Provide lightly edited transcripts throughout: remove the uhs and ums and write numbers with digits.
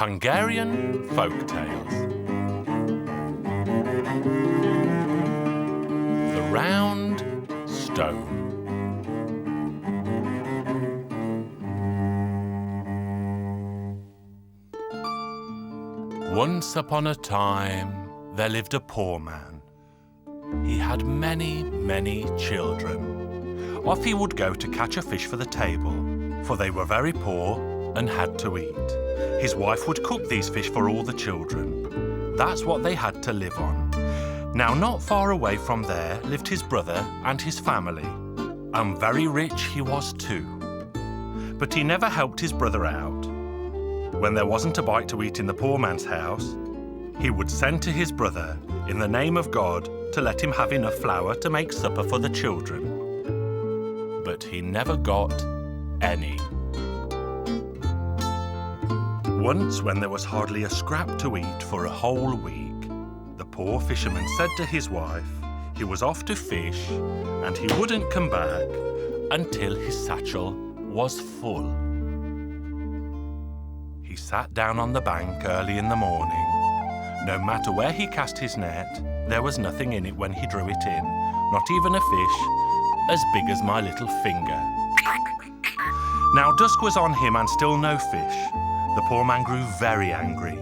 Hungarian Folk Tales. The Round Stone. Once upon a time, there lived a poor man. He had many, many children. Off he would go to catch a fish for the table, for they were very poor and had to eat. His wife would cook these fish for all the children. That's what they had to live on. Now, not far away from there lived his brother and his family, and very rich he was too. But he never helped his brother out. When there wasn't a bite to eat in the poor man's house, he would send to his brother, in the name of God, to let him have enough flour to make supper for the children. But he never got any. Once, when there was hardly a scrap to eat for a whole week, the poor fisherman said to his wife he was off to fish and he wouldn't come back until his satchel was full. He sat down on the bank early in the morning. No matter where he cast his net, there was nothing in it when he drew it in, not even a fish as big as my little finger. Now dusk was on him and still no fish. The poor man grew very angry.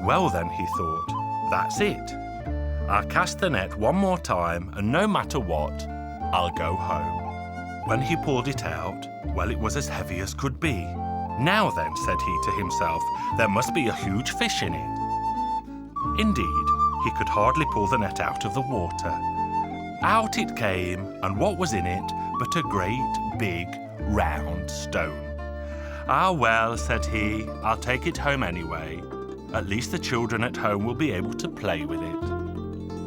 Well then, he thought, that's it. I'll cast the net one more time and no matter what, I'll go home. When he pulled it out, well, it was as heavy as could be. Now then, said he to himself, there must be a huge fish in it. Indeed, he could hardly pull the net out of the water. Out it came, and what was in it but a great, big, round stone. Ah, well, said he, I'll take it home anyway. At least the children at home will be able to play with it.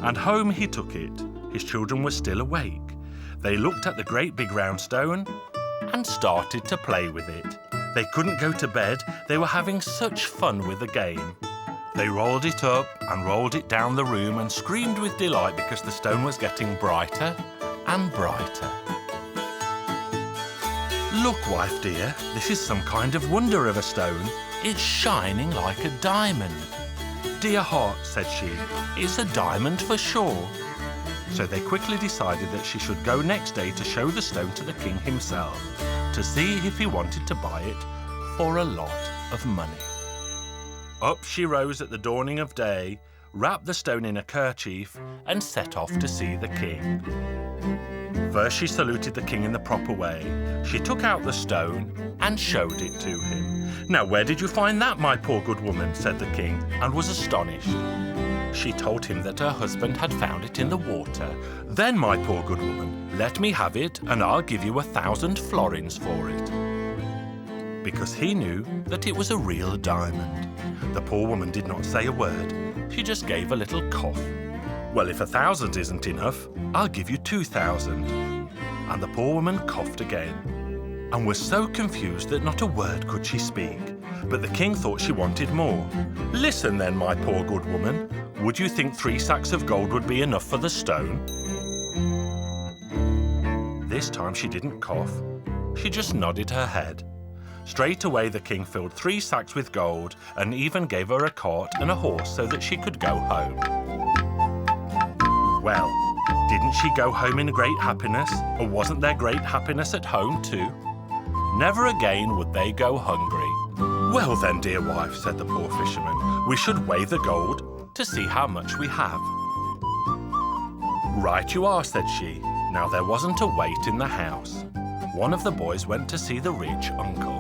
And home he took it. His children were still awake. They looked at the great big round stone and started to play with it. They couldn't go to bed. They were having such fun with the game. They rolled it up and rolled it down the room and screamed with delight because the stone was getting brighter and brighter. Look, wife dear, this is some kind of wonder of a stone. It's shining like a diamond. Dear heart, said she, it's a diamond for sure. So they quickly decided that she should go next day to show the stone to the king himself, to see if he wanted to buy it for a lot of money. Up she rose at the dawning of day, wrapped the stone in a kerchief, and set off to see the king. First she saluted the king in the proper way. She took out the stone and showed it to him. Now, where did you find that, my poor good woman? Said the king, and was astonished. She told him that her husband had found it in the water. Then, my poor good woman, let me have it, and I'll give you 1,000 florins for it. Because he knew that it was a real diamond. The poor woman did not say a word. She just gave a little cough. Well, if 1,000 isn't enough, I'll give you 2,000. And the poor woman coughed again, and was so confused that not a word could she speak. But the king thought she wanted more. Listen then, my poor good woman, would you think 3 sacks of gold would be enough for the stone? This time she didn't cough. She just nodded her head. Straight away the king filled 3 sacks with gold and even gave her a cart and a horse so that she could go home. Well, didn't she go home in great happiness? Or wasn't there great happiness at home too? Never again would they go hungry. Well then, dear wife, said the poor fisherman, we should weigh the gold to see how much we have. Right you are, said she. Now there wasn't a weight in the house. One of the boys went to see the rich uncle.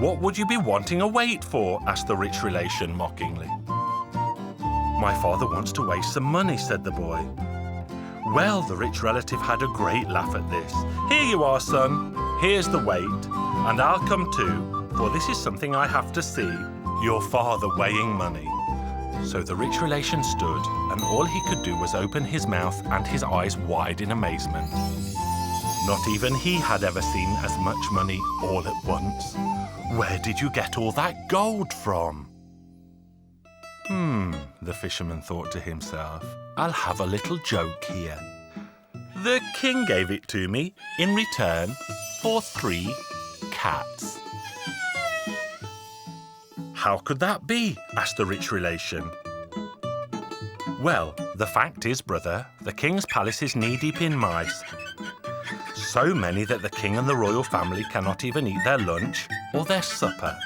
What would you be wanting a weight for? Asked the rich relation mockingly. My father wants to waste some money, said the boy. Well, the rich relative had a great laugh at this. Here you are, son. Here's the weight. And I'll come too, for this is something I have to see. Your father weighing money. So the rich relation stood, and all he could do was open his mouth and his eyes wide in amazement. Not even he had ever seen as much money all at once. Where did you get all that gold from? The fisherman thought to himself, I'll have a little joke here. The king gave it to me in return for 3 cats. How could that be? Asked the rich relation. Well, the fact is, brother, the king's palace is knee-deep in mice. So many that the king and the royal family cannot even eat their lunch or their supper.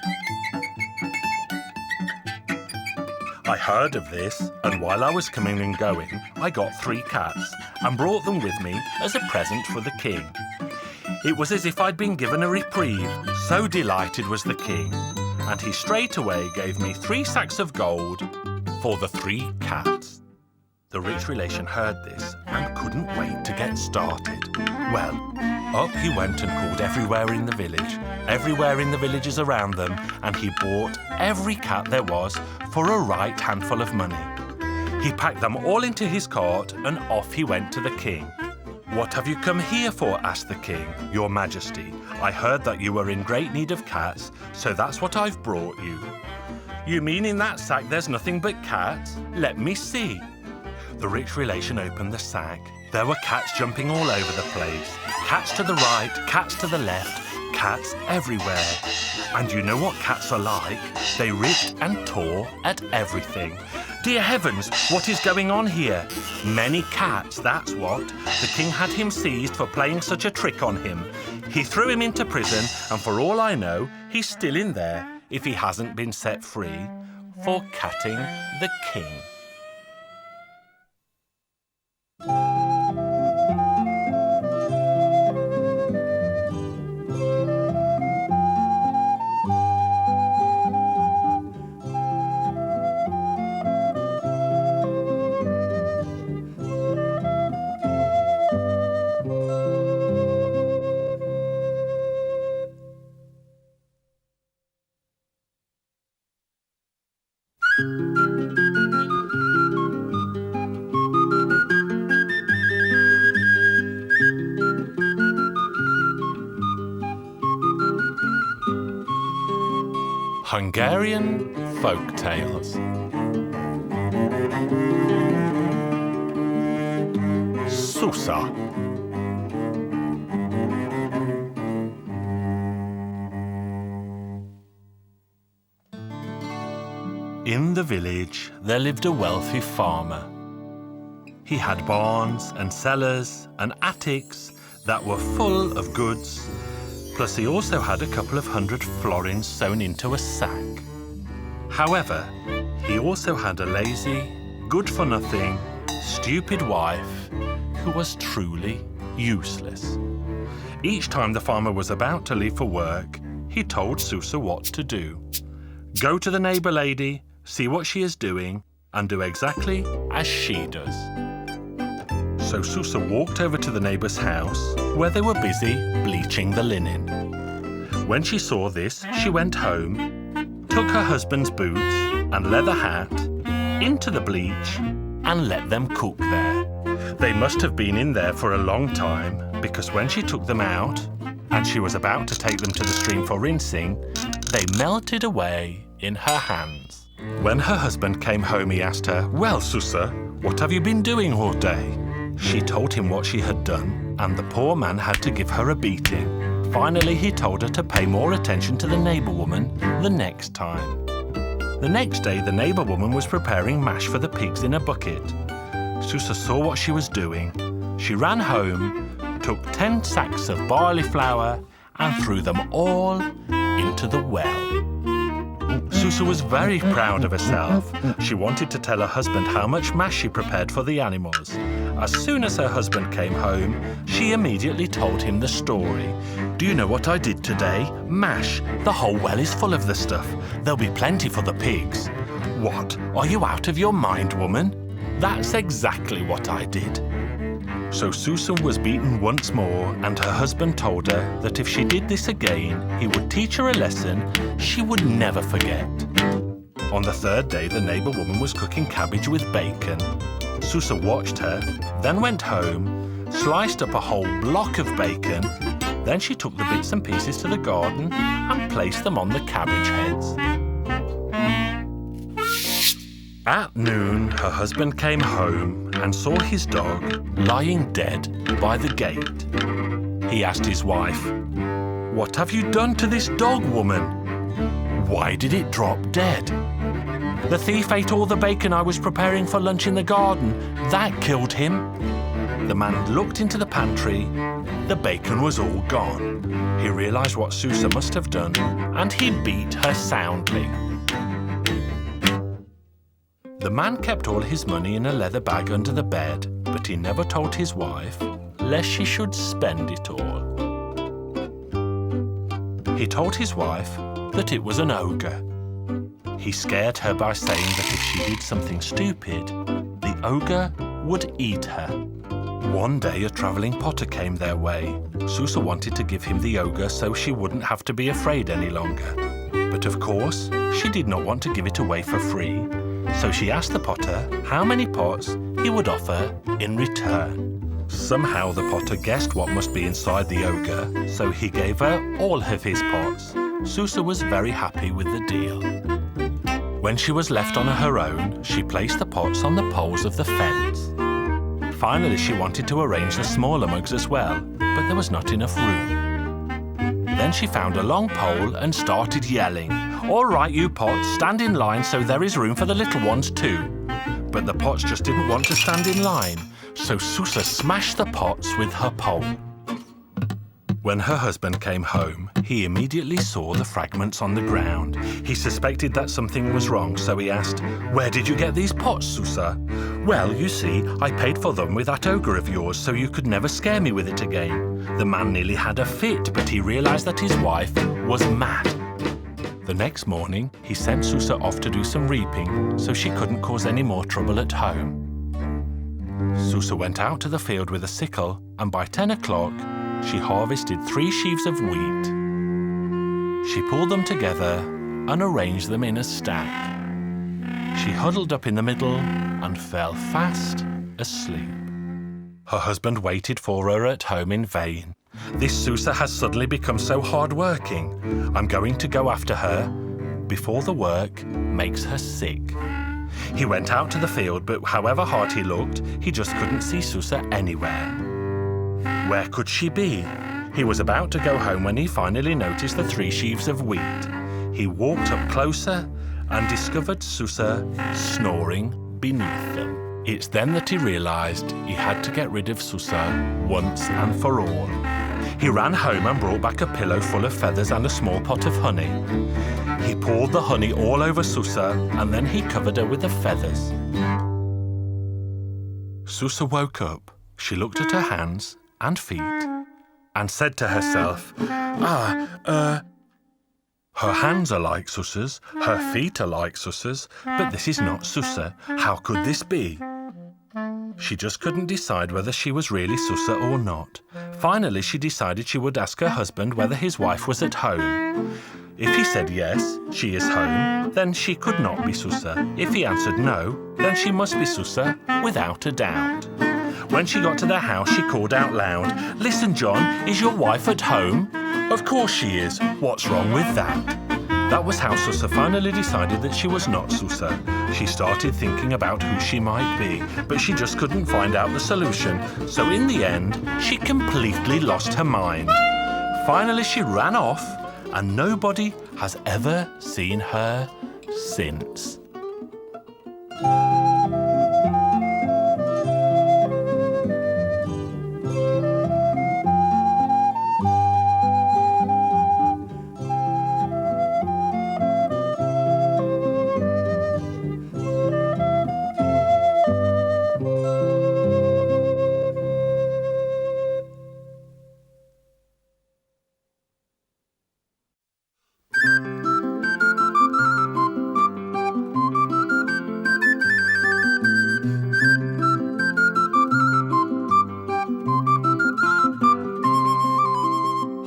I heard of this, and while I was coming and going, I got 3 cats and brought them with me as a present for the king. It was as if I'd been given a reprieve, so delighted was the king, and he straight away gave me 3 sacks of gold for the 3 cats. The rich relation heard this and couldn't wait to get started. Well, up he went and called everywhere in the villages around them, and he bought every cat there was for a right handful of money. He packed them all into his cart and off he went to the king. "What have you come here for?" asked the king. "Your Majesty, I heard that you were in great need of cats, so that's what I've brought you." "You mean in that sack there's nothing but cats? Let me see." The rich relation opened the sack. There were cats jumping all over the place. Cats to the right, cats to the left, cats everywhere. And you know what cats are like? They ripped and tore at everything. Dear heavens, what is going on here? Many cats, that's what. The king had him seized for playing such a trick on him. He threw him into prison, and for all I know, he's still in there, if he hasn't been set free, for catting the king. Hungarian Folk Tales. Susa. In the village, there lived a wealthy farmer. He had barns and cellars and attics that were full of goods. Plus, he also had a couple of 100 florins sewn into a sack. However, he also had a lazy, good-for-nothing, stupid wife who was truly useless. Each time the farmer was about to leave for work, he told Susa what to do. Go to the neighbour lady, see what she is doing, and do exactly as she does. So Susa walked over to the neighbour's house, where they were busy bleaching the linen. When she saw this, she went home, took her husband's boots and leather hat into the bleach and let them cook there. They must have been in there for a long time, because when she took them out and she was about to take them to the stream for rinsing, they melted away in her hands. When her husband came home, he asked her, "Well, Susa, what have you been doing all day?" She told him what she had done, and the poor man had to give her a beating. Finally, he told her to pay more attention to the neighbour woman the next time. The next day, the neighbour woman was preparing mash for the pigs in a bucket. Susa saw what she was doing. She ran home, took 10 sacks of barley flour, and threw them all into the well. Susa was very proud of herself. She wanted to tell her husband how much mash she prepared for the animals. As soon as her husband came home, she immediately told him the story. "Do you know what I did today? Mash. The whole well is full of the stuff. There'll be plenty for the pigs." "What? Are you out of your mind, woman?" "That's exactly what I did." So Susa was beaten once more, and her husband told her that if she did this again, he would teach her a lesson she would never forget. On the 3rd day, the neighbour woman was cooking cabbage with bacon. Susa watched her, then went home, sliced up a whole block of bacon. Then she took the bits and pieces to the garden and placed them on the cabbage heads. At noon, her husband came home and saw his dog lying dead by the gate. He asked his wife, "What have you done to this dog, woman? Why did it drop dead?" "The thief ate all the bacon I was preparing for lunch in the garden. That killed him." The man looked into the pantry. The bacon was all gone. He realised what Susa must have done, and he beat her soundly. The man kept all his money in a leather bag under the bed, but he never told his wife, lest she should spend it all. He told his wife that it was an ogre. He scared her by saying that if she did something stupid, the ogre would eat her. One day a travelling potter came their way. Susa wanted to give him the ogre so she wouldn't have to be afraid any longer. But of course, she did not want to give it away for free, so she asked the potter how many pots he would offer in return. Somehow the potter guessed what must be inside the ogre, so he gave her all of his pots. Susa was very happy with the deal. When she was left on her own, she placed the pots on the poles of the fence. Finally, she wanted to arrange the smaller mugs as well, but there was not enough room. Then she found a long pole and started yelling, "All right, you pots, stand in line so there is room for the little ones too." But the pots just didn't want to stand in line, so Susa smashed the pots with her pole. When her husband came home, he immediately saw the fragments on the ground. He suspected that something was wrong, so he asked, "Where did you get these pots, Susa?" "Well, you see, I paid for them with that ogre of yours, so you could never scare me with it again." The man nearly had a fit, but he realised that his wife was mad. The next morning, he sent Susa off to do some reaping, so she couldn't cause any more trouble at home. Susa went out to the field with a sickle, and by 10 o'clock, she harvested 3 sheaves of wheat. She pulled them together and arranged them in a stack. She huddled up in the middle and fell fast asleep. Her husband waited for her at home in vain. "This Susa has suddenly become so hard-working. I'm going to go after her before the work makes her sick." He went out to the field, but however hard he looked, he just couldn't see Susa anywhere. Where could she be? He was about to go home when he finally noticed the 3 sheaves of wheat. He walked up closer and discovered Susa snoring beneath them. It's then that he realised he had to get rid of Susa once and for all. He ran home and brought back a pillow full of feathers and a small pot of honey. He poured the honey all over Susa and then he covered her with the feathers. Susa woke up. She looked at her hands and feet and said to herself, her hands are like Susa's, her feet are like Susa's, but this is not Susa. How could this be? She just couldn't decide whether she was really Susa or not. Finally, she decided she would ask her husband whether his wife was at home. If he said yes, she is home, then she could not be Susa. If he answered no, then she must be Susa without a doubt. When she got to their house, she called out loud, "Listen, John, is your wife at home?" "Of course she is. What's wrong with that?" That was how Susa finally decided that she was not Susa. She started thinking about who she might be, but she just couldn't find out the solution. So in the end, she completely lost her mind. Finally, she ran off, and nobody has ever seen her since.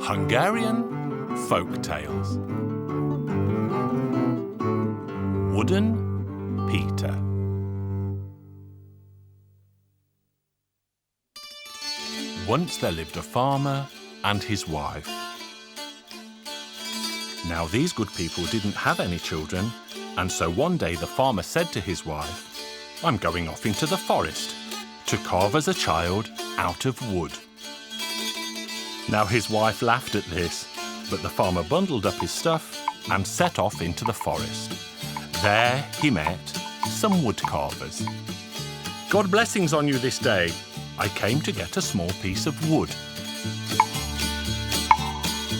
Hungarian Folk Tales. Wooden Peter. Once there lived a farmer and his wife. Now these good people didn't have any children, and so one day the farmer said to his wife, "I'm going off into the forest to carve as a child out of wood." Now his wife laughed at this, but the farmer bundled up his stuff and set off into the forest. There he met some wood carvers. God blessings on you this day. I came to get a small piece of wood.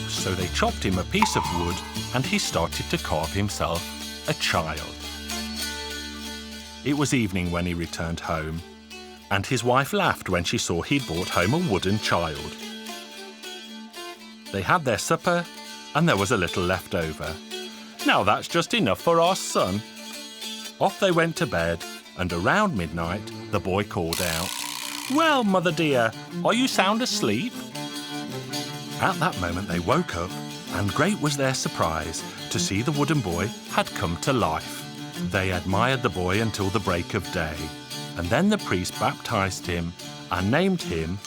So they chopped him a piece of wood and he started to carve himself a child. It was evening when he returned home, and his wife laughed when she saw he'd brought home a wooden child. They had their supper and there was a little left over. Now that's just enough for our son. Off they went to bed, and around midnight the boy called out, "Well, mother dear, are you sound asleep?" At that moment they woke up, and great was their surprise to see the wooden boy had come to life. They admired the boy until the break of day, and then the priest baptized him and named him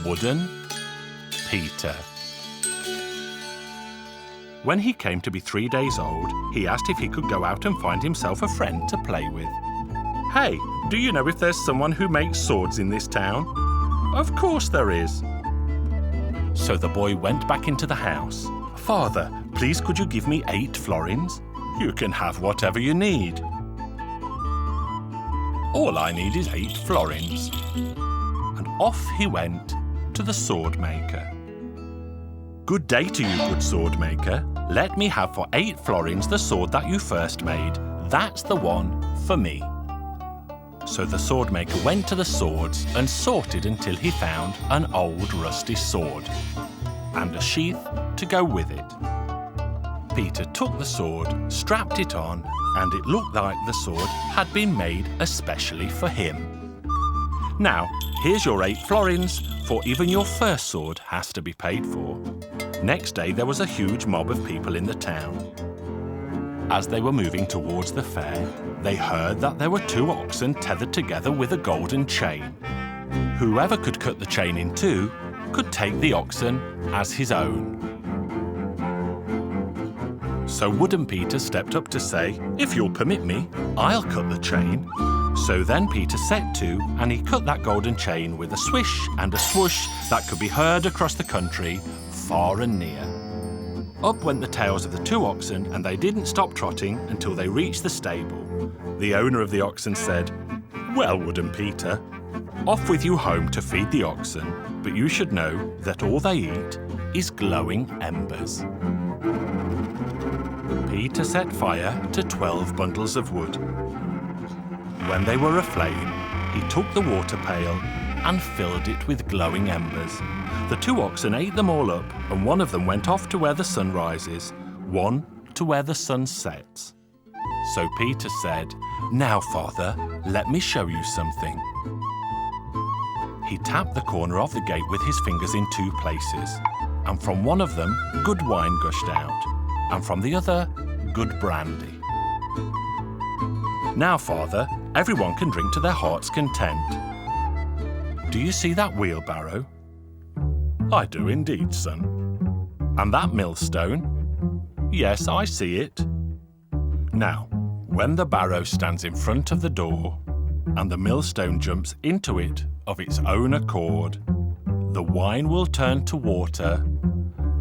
Wooden Peter. When he came to be 3 days old, he asked if he could go out and find himself a friend to play with. "Hey, do you know if there's someone who makes swords in this town?" "Of course there is." So the boy went back into the house. "Father, please could you give me 8 florins? You can have whatever you need." "All I need is 8 florins." And off he went to the sword maker. "Good day to you, good sword maker. Let me have for 8 florins the sword that you first made. That's the one for me." So the sword maker went to the swords and sorted until he found an old rusty sword and a sheath to go with it. Peter took the sword, strapped it on, and it looked like the sword had been made especially for him. "Now, here's your 8 florins, for even your first sword has to be paid for." Next day there was a huge mob of people in the town. As they were moving towards the fair, they heard that there were 2 oxen tethered together with a golden chain. Whoever could cut the chain in 2 could take the oxen as his own. So Wooden Peter stepped up to say, "If you'll permit me, I'll cut the chain." So then Peter set to, and he cut that golden chain with a swish and a swoosh that could be heard across the country, far and near. Up went the tails of the 2 oxen, and they didn't stop trotting until they reached the stable. The owner of the oxen said, "Well, Wooden Peter, off with you home to feed the oxen, but you should know that all they eat is glowing embers." Peter set fire to 12 bundles of wood. When they were aflame, he took the water pail and filled it with glowing embers. The 2 oxen ate them all up, and one of them went off to where the sun rises, one to where the sun sets. So Peter said, "Now, Father, let me show you something." He tapped the corner of the gate with his fingers in 2 places, and from one of them good wine gushed out, and from the other good brandy. "Now, Father, everyone can drink to their heart's content. Do you see that wheelbarrow?" "I do indeed, son." "And that millstone?" "Yes, I see it." "Now, when the barrow stands in front of the door and the millstone jumps into it of its own accord, the wine will turn to water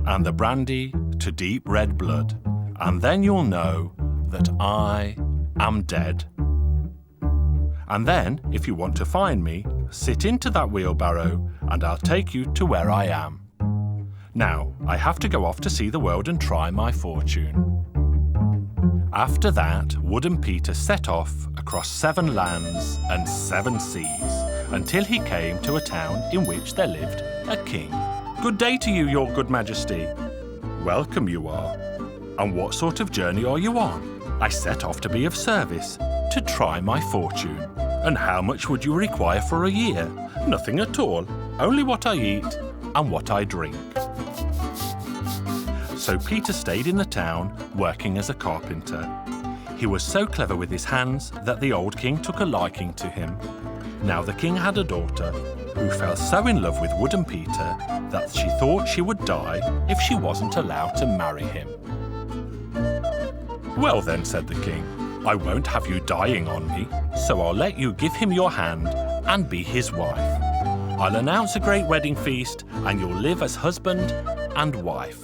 and the brandy to deep red blood, and then you'll know that I am dead. And then, if you want to find me, sit into that wheelbarrow and I'll take you to where I am. Now, I have to go off to see the world and try my fortune." After that, Wooden Peter set off across 7 lands and 7 seas until he came to a town in which there lived a king. "Good day to you, your good majesty." "Welcome you are. And what sort of journey are you on?" "I set off to be of service, to try my fortune." "And how much would you require for a year?" "Nothing at all, only what I eat and what I drink." So Peter stayed in the town, working as a carpenter. He was so clever with his hands that the old king took a liking to him. Now the king had a daughter who fell so in love with Wooden Peter that she thought she would die if she wasn't allowed to marry him. "Well then," said the king, "I won't have you dying on me, so I'll let you give him your hand and be his wife. I'll announce a great wedding feast and you'll live as husband and wife.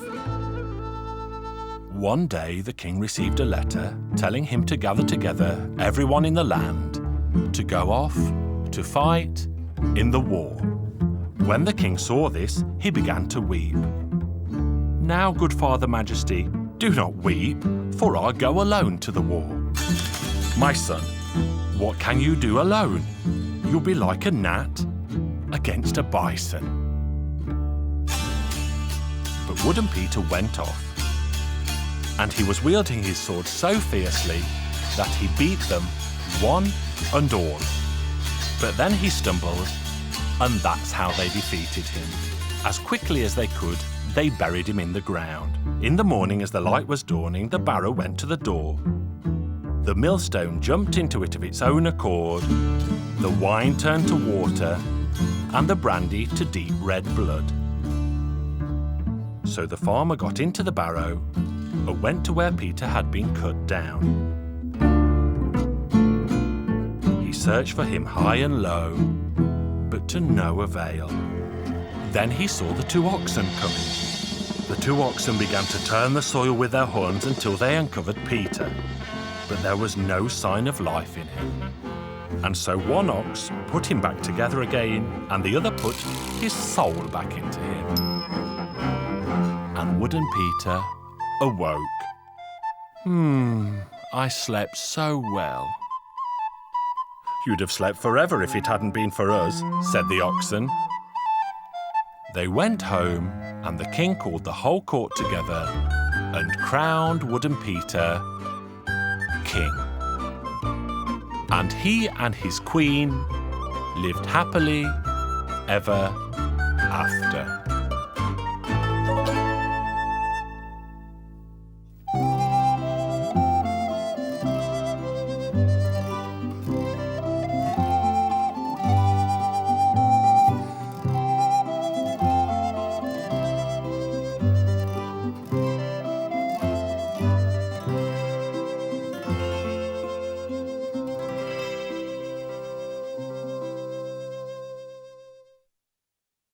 One day the king received a letter telling him to gather together everyone in the land to go off to fight in the war. When the king saw this, he began to weep. Now, good Father Majesty, do not weep, for I'll go alone to the war. My son, what can you do alone? You'll be like a gnat against a bison. But Wooden Peter went off, and he was wielding his sword so fiercely that he beat them one and all. But then he stumbled, and that's how they defeated him. As quickly as they could, they buried him in the ground. In the morning, as the light was dawning, the barrow went to the door. The millstone jumped into it of its own accord. The wine turned to water, and the brandy to deep red blood. So the farmer got into the barrow and went to where Peter had been cut down. He searched for him high and low, but to no avail. Then he saw the two oxen coming. The two oxen began to turn the soil with their horns until they uncovered Peter, but there was no sign of life in him. And so one ox put him back together again, and the other put his soul back into him. And Wooden Peter awoke. I slept so well. You'd have slept forever if it hadn't been for us, said the oxen. They went home, and the king called the whole court together and crowned Wooden Peter king. And he and his queen lived happily ever after.